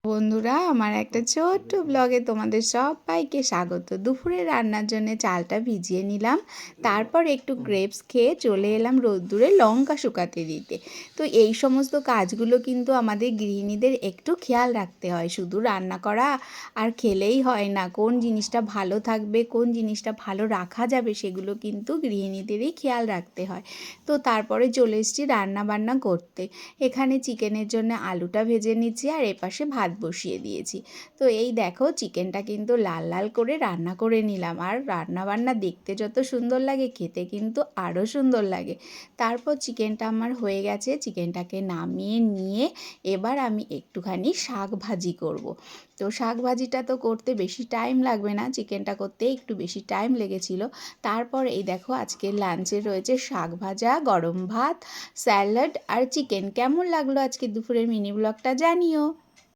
বন্ধুরা, আমার একটা ছোট্ট ব্লগে তোমাদের সবাইকে স্বাগত। দুপুরে রান্নার জন্য চালটা ভিজিয়ে নিলাম, তারপর একটু গ্রেপস খেয়ে চলে এলাম রোদ্দুরে লঙ্কা শুকাতে দিতে। তো এই সমস্ত কাজগুলো কিন্তু আমাদের গৃহিণীদের একটু খেয়াল রাখতে হয়। শুধু রান্না করা আর খেলেই হয় না, কোন জিনিসটা ভালো থাকবে, কোন জিনিসটা ভালো রাখা যাবে, সেগুলো কিন্তু গৃহিণীদেরই খেয়াল রাখতে হয়। তো তারপরে চলে এসেছি রান্না বান্না করতে। এখানে চিকেনের জন্য আলুটা ভেজে নিচ্ছি আর এপাশে ভাত বসিয়ে দিয়েছি। তো এই দেখো, চিকেনটা কিন্তু লাল লাল করে রান্না করে নিলাম। আর রান্না বান্না দেখতে যত সুন্দর লাগে, খেতে কিন্তু আরও সুন্দর লাগে। তারপর চিকেনটা আমার হয়ে গেছে, চিকেনটাকে নামিয়ে নিয়ে এবার আমি একটুখানি শাক ভাজি করব। তো শাক ভাজিটা তো করতে বেশি টাইম লাগবে না, চিকেনটা করতে একটু বেশি টাইম লেগেছিল। তারপর এই দেখো, আজকের লাঞ্চে রয়েছে শাক ভাজা, গরম ভাত, স্যালাড আর চিকেন। কেমন লাগলো আজকে দুপুরের মিনি ব্লগটা জানিও।